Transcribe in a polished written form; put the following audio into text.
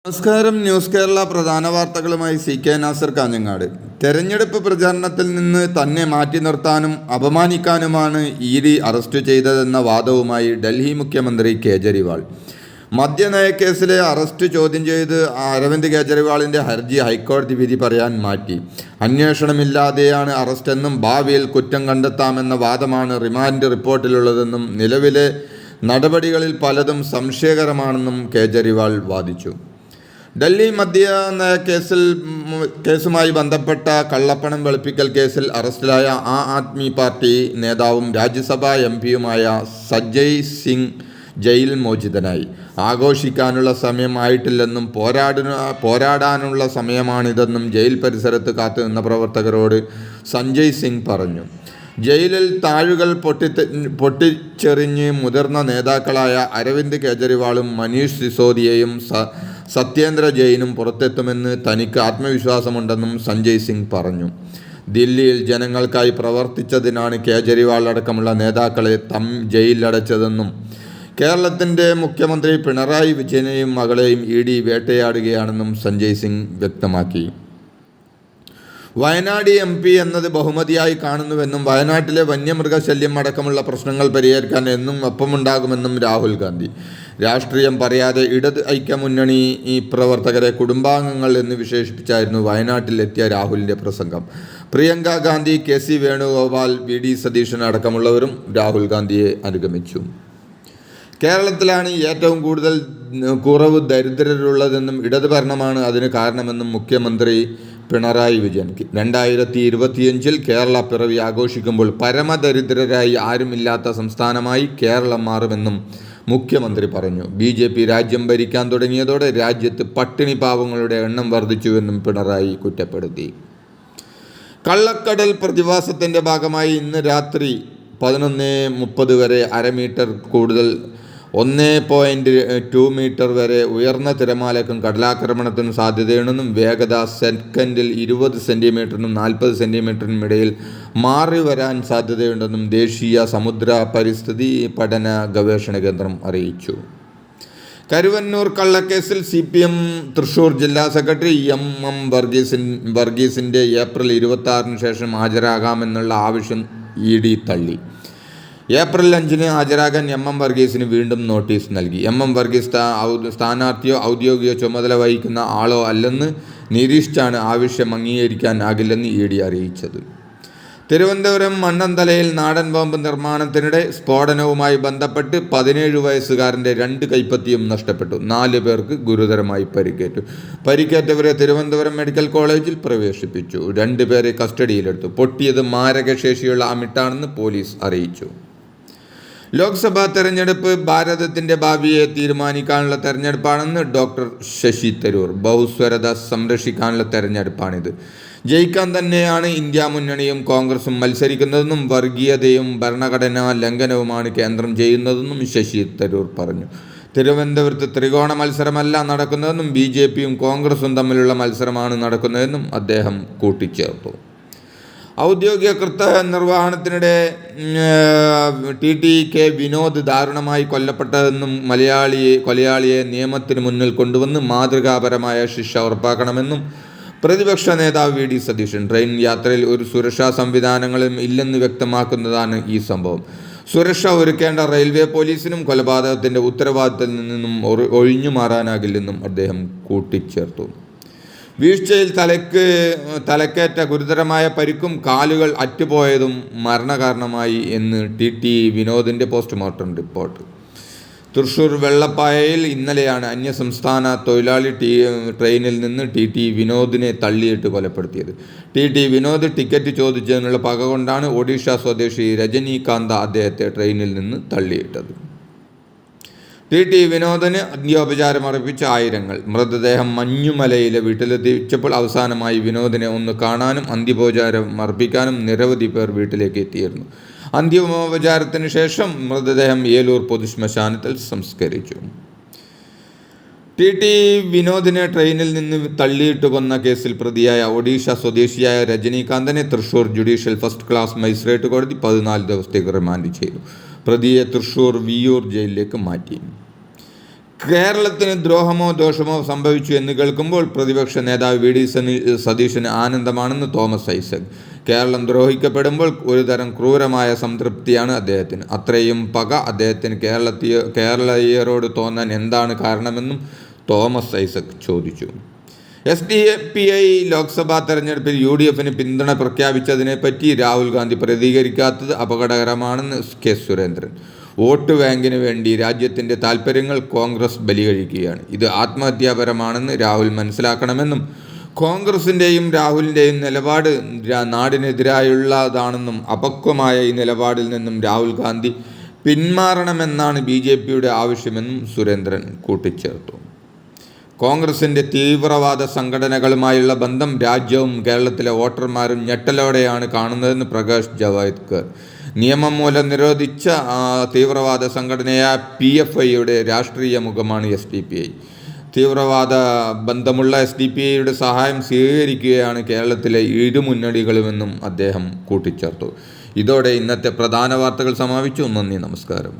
നമസ്കാരം. ന്യൂസ് കേരള പ്രധാന വാർത്തകളുമായി CK നാസർ കാഞ്ഞങ്ങാട്. തെരഞ്ഞെടുപ്പ് പ്രചാരണത്തിൽ നിന്ന് തന്നെ മാറ്റി നിർത്താനും അപമാനിക്കാനുമാണ് ED അറസ്റ്റ് ചെയ്തതെന്ന വാദവുമായി ഡൽഹി മുഖ്യമന്ത്രി കേജ്രിവാൾ. മദ്യനയക്കേസിലെ അറസ്റ്റ് ചോദ്യം ചെയ്ത് അരവിന്ദ് കേജ്രിവാളിൻ്റെ ഹർജി ഹൈക്കോടതി വിധി പറയാൻ മാറ്റി. അന്വേഷണമില്ലാതെയാണ് അറസ്റ്റെന്നും ഭാവിയിൽ കുറ്റം കണ്ടെത്താമെന്ന വാദമാണ് റിമാൻഡ് റിപ്പോർട്ടിലുള്ളതെന്നും നിലവിലെ നടപടികളിൽ പലതും സംശയകരമാണെന്നും കേജ്രിവാൾ വാദിച്ചു. ഡൽഹി കേസുമായി ബന്ധപ്പെട്ട കള്ളപ്പണം വെളുപ്പിക്കൽ കേസിൽ അറസ്റ്റിലായ ആദ്മി പാർട്ടി നേതാവും രാജ്യസഭാ MPയുമായ സഞ്ജയ് സിംഗ് ജയിൽ മോചിതനായി. ആഘോഷിക്കാനുള്ള സമയം ആയിട്ടില്ലെന്നും പോരാടാനുള്ള സമയമാണിതെന്നും ജയിൽ പരിസരത്ത് കാത്തുനിന്ന പ്രവർത്തകരോട് സഞ്ജയ് സിംഗ് പറഞ്ഞു. ജയിലിൽ താഴുകൾ പൊട്ടിച്ചെറിഞ്ഞ് മുതിർന്ന നേതാക്കളായ അരവിന്ദ് കേജ്രിവാളും മനീഷ് സിസോദിയയും സത്യേന്ദ്ര ജെയിനും പുറത്തെത്തുമെന്ന് തനിക്ക് ആത്മവിശ്വാസമുണ്ടെന്നും സഞ്ജയ് സിംഗ് പറഞ്ഞു. ദില്ലിയിൽ ജനങ്ങൾക്കായി പ്രവർത്തിച്ചതിനാണ് കേജ്രിവാൾ അടക്കമുള്ള നേതാക്കളെ ജയിലിലടച്ചതെന്നും കേരളത്തിൻ്റെ മുഖ്യമന്ത്രി പിണറായി വിജയനെയും മകളെയും ED വേട്ടയാടുകയാണെന്നും സഞ്ജയ് സിംഗ് വ്യക്തമാക്കി. വയനാട് MP എന്നത് ബഹുമതിയായി കാണുന്നുവെന്നും വയനാട്ടിലെ വന്യമൃഗശല്യം അടക്കമുള്ള പ്രശ്നങ്ങൾ പരിഹരിക്കാൻ എന്നും ഒപ്പമുണ്ടാകുമെന്നും രാഹുൽ ഗാന്ധി. രാഷ്ട്രീയം പറയാതെ ഇടത് ഐക്യമുന്നണി പ്രവർത്തകരെ കുടുംബാംഗങ്ങൾ എന്ന് വിശേഷിപ്പിച്ചായിരുന്നു വയനാട്ടിലെത്തിയ രാഹുലിൻ്റെ പ്രസംഗം. പ്രിയങ്ക ഗാന്ധി, KC വേണുഗോപാൽ, VD സതീശൻ അടക്കമുള്ളവരും രാഹുൽ ഗാന്ധിയെ അനുഗമിച്ചു. കേരളത്തിലാണ് ഏറ്റവും കൂടുതൽ കുറവ് ദരിദ്രരുള്ളതെന്നും ഇടത് ഭരണമാണ് അതിന് കാരണമെന്നും മുഖ്യമന്ത്രി പിണറായി വിജയൻ. 2025 കേരള പിറവി ആഘോഷിക്കുമ്പോൾ പരമദരിദ്രരായി ആരുമില്ലാത്ത സംസ്ഥാനമായി കേരളം മാറുമെന്നും മുഖ്യമന്ത്രി പറഞ്ഞു. BJP രാജ്യം ഭരിക്കാൻ തുടങ്ങിയതോടെ രാജ്യത്ത് പട്ടിണി പാവങ്ങളുടെ എണ്ണം വർദ്ധിച്ചുവെന്നും പിണറായി കുറ്റപ്പെടുത്തി. കള്ളക്കടൽ പ്രതിഭാസത്തിൻ്റെ ഭാഗമായി ഇന്ന് രാത്രി 11:30 വരെ അരമീറ്റർ കൂടുതൽ 1.2 മീറ്റർ വരെ ഉയർന്ന തിരമാലയ്ക്കും കടലാക്രമണത്തിനും സാധ്യതയുണ്ടെന്നും വേഗത സെക്കൻഡിൽ 20 സെൻറ്റിമീറ്ററിനും 40 സെൻറ്റിമീറ്ററിനും ഇടയിൽ മാറി വരാൻ സാധ്യതയുണ്ടെന്നും ദേശീയ സമുദ്ര പരിസ്ഥിതി പഠന ഗവേഷണ കേന്ദ്രം അറിയിച്ചു. കരുവന്നൂർ കള്ളക്കേസിൽ CPM തൃശൂർ ജില്ലാ സെക്രട്ടറി MM വർഗീസിൻ്റെ ഏപ്രിൽ 26 ശേഷം ഹാജരാകാമെന്നുള്ള ആവശ്യം ED തള്ളി. ഏപ്രിൽ 5 ഹാജരാകാൻ MM വർഗീസിന് വീണ്ടും നോട്ടീസ് നൽകി. MM വർഗീസ് സ്ഥാനാർത്ഥിയോ ഔദ്യോഗിക ചുമതല വഹിക്കുന്ന ആളോ അല്ലെന്ന് നിരീക്ഷിച്ചാണ് ആവശ്യം അംഗീകരിക്കാനാകില്ലെന്ന് ED അറിയിച്ചത്. തിരുവനന്തപുരം മണ്ണന്തലയിൽ നാടൻ ബോംബ് നിർമ്മാണത്തിനിടെ സ്ഫോടനവുമായി ബന്ധപ്പെട്ട് 17 വയസ്സുകാരൻ്റെ 2 കൈപ്പത്തിയും നഷ്ടപ്പെട്ടു. 4 പേർക്ക് ഗുരുതരമായി പരിക്കേറ്റു. പരിക്കേറ്റവരെ തിരുവനന്തപുരം മെഡിക്കൽ കോളേജിൽ പ്രവേശിപ്പിച്ചു. 2 പേരെ കസ്റ്റഡിയിലെടുത്തു. പൊട്ടിയത് മാരകശേഷിയുള്ള അമിട്ടാണെന്ന് പോലീസ് അറിയിച്ചു. ലോക്സഭാ തെരഞ്ഞെടുപ്പ് ഭാരതത്തിൻ്റെ ഭാവിയെ തീരുമാനിക്കാനുള്ള തെരഞ്ഞെടുപ്പാണെന്ന് ഡോക്ടർ ശശി തരൂർ. ബഹുസ്വരത സംരക്ഷിക്കാനുള്ള തെരഞ്ഞെടുപ്പാണിത്. ജയിക്കാൻ തന്നെയാണ് ഇന്ത്യ മുന്നണിയും കോൺഗ്രസും മത്സരിക്കുന്നതെന്നും വർഗീയതയും ഭരണഘടനാ ലംഘനവുമാണ് കേന്ദ്രം ചെയ്യുന്നതെന്നും ശശി തരൂർ പറഞ്ഞു. തിരുവനന്തപുരത്ത് ത്രികോണ മത്സരമല്ല നടക്കുന്നതെന്നും BJPയും കോൺഗ്രസും തമ്മിലുള്ള മത്സരമാണ് നടക്കുന്നതെന്നും അദ്ദേഹം കൂട്ടിച്ചേർത്തു. ഔദ്യോഗിക കൃത്യനിർവഹണത്തിനിടെ TTK വിനോദ് ദാരുണമായി കൊല്ലപ്പെട്ടതെന്നും കൊലയാളിയെ നിയമത്തിന് മുന്നിൽ കൊണ്ടുവന്ന് മാതൃകാപരമായ ശിക്ഷ ഉറപ്പാക്കണമെന്നും പ്രതിപക്ഷ നേതാവ് VD സതീശൻ. ട്രെയിൻ യാത്രയിൽ ഒരു സുരക്ഷാ സംവിധാനങ്ങളും ഇല്ലെന്ന് വ്യക്തമാക്കുന്നതാണ് ഈ സംഭവം. സുരക്ഷ ഒരുക്കേണ്ട റെയിൽവേ പോലീസിനും കൊലപാതകത്തിൻ്റെ ഉത്തരവാദിത്തത്തിൽ നിന്നും ഒഴിഞ്ഞു മാറാനാകില്ലെന്നും അദ്ദേഹം കൂട്ടിച്ചേർത്തു. വീഴ്ചയിൽ തലക്കേറ്റ ഗുരുതരമായ പരിക്കും കാലുകൾ അറ്റുപോയതും മരണകാരണമായി എന്ന് TT വിനോദിൻ്റെ പോസ്റ്റ്മോർട്ടം റിപ്പോർട്ട്. തൃശൂർ വെള്ളപ്പായയിൽ ഇന്നലെയാണ് അന്യസംസ്ഥാന തൊഴിലാളി ട്രെയിനിൽ നിന്ന് TT വിനോദിനെ തള്ളിയിട്ട് കൊലപ്പെടുത്തിയത്. TT വിനോദ് ടിക്കറ്റ് ചോദിച്ചതിനുള്ള പക കൊണ്ടാണ് ഒഡീഷ സ്വദേശി രജനീകാന്ത അദ്ദേഹത്തെ ട്രെയിനിൽ നിന്ന് തള്ളിയിട്ടത്. TT വിനോദിന് അന്ത്യോപചാരം അർപ്പിച്ച ആയിരങ്ങൾ. മൃതദേഹം മഞ്ഞുമലയിലെ വീട്ടിലെത്തിച്ചപ്പോൾ അവസാനമായി വിനോദിനെ ഒന്ന് കാണാനും അന്ത്യോപചാരം അർപ്പിക്കാനും നിരവധി പേർ വീട്ടിലേക്ക് എത്തിയിരുന്നു. അന്ത്യോപചാരത്തിന് ശേഷം മൃതദേഹം ഏലൂർ പൊതുശ്മശാനത്തിൽ സംസ്കരിച്ചു. TT വിനോദിനെ ട്രെയിനിൽ നിന്ന് തള്ളിയിട്ട് കൊന്ന കേസിൽ പ്രതിയായ ഒഡീഷ സ്വദേശിയായ രജനീകാന്തനെ Thrissur judicial first class magistrate കോടതി 14 ദിവസത്തേക്ക് റിമാൻഡ് ചെയ്തു. പ്രതിയെ തൃശൂർ വിയ്യൂർ ജയിലിലേക്ക് മാറ്റി. കേരളത്തിന് ദ്രോഹമോ ദോഷമോ സംഭവിച്ചു എന്ന് കേൾക്കുമ്പോൾ പ്രതിപക്ഷ നേതാവ് വി ഡി സതീശന് ആനന്ദമാണെന്ന് തോമസ് ഐസക്. കേരളം ദ്രോഹിക്കപ്പെടുമ്പോൾ ഒരുതരം ക്രൂരമായ സംതൃപ്തിയാണ് അദ്ദേഹത്തിന്. അത്രയും പക അദ്ദേഹത്തിന് കേരളീയരോട് തോന്നാൻ എന്താണ് കാരണമെന്നും തോമസ് ഐസക് ചോദിച്ചു. SDPI ലോക്സഭാ തെരഞ്ഞെടുപ്പിൽ UDF പിന്തുണ പ്രഖ്യാപിച്ചതിനെപ്പറ്റി രാഹുൽ ഗാന്ധി പ്രതികരിക്കാത്തത് അപകടകരമാണെന്ന് കെ സുരേന്ദ്രൻ. വോട്ട് ബാങ്കിന് വേണ്ടി രാജ്യത്തിൻ്റെ താൽപ്പര്യങ്ങൾ കോൺഗ്രസ് ബലികഴിക്കുകയാണ്. ഇത് ആത്മഹത്യാപരമാണെന്ന് രാഹുൽ മനസ്സിലാക്കണമെന്നും കോൺഗ്രസിൻ്റെയും രാഹുലിൻ്റെയും നിലപാട് നാടിനെതിരായുള്ളതാണെന്നും അപക്വമായ ഈ നിലപാടിൽ നിന്നും രാഹുൽ ഗാന്ധി പിന്മാറണമെന്നാണ് BJPയുടെ ആവശ്യമെന്നും സുരേന്ദ്രൻ കൂട്ടിച്ചേർത്തു. കോൺഗ്രസിൻ്റെ തീവ്രവാദ സംഘടനകളുമായുള്ള ബന്ധം രാജ്യവും കേരളത്തിലെ വോട്ടർമാരും ഞെട്ടലോടെയാണ് കാണുന്നതെന്ന് പ്രകാശ് ജാവ്ദേക്കർ. നിയമം മൂലം നിരോധിച്ച തീവ്രവാദ സംഘടനയായ PFIയുടെ രാഷ്ട്രീയ മുഖമാണ് SDPI. തീവ്രവാദ ബന്ധമുള്ള SDPIയുടെ സഹായം സ്വീകരിക്കുകയാണ് കേരളത്തിലെ ഇരു മുന്നണികളുമെന്നും അദ്ദേഹം കൂട്ടിച്ചേർത്തു. ഇതോടെ ഇന്നത്തെ പ്രധാന വാർത്തകൾ സമാപിച്ചു. നന്ദി, നമസ്കാരം.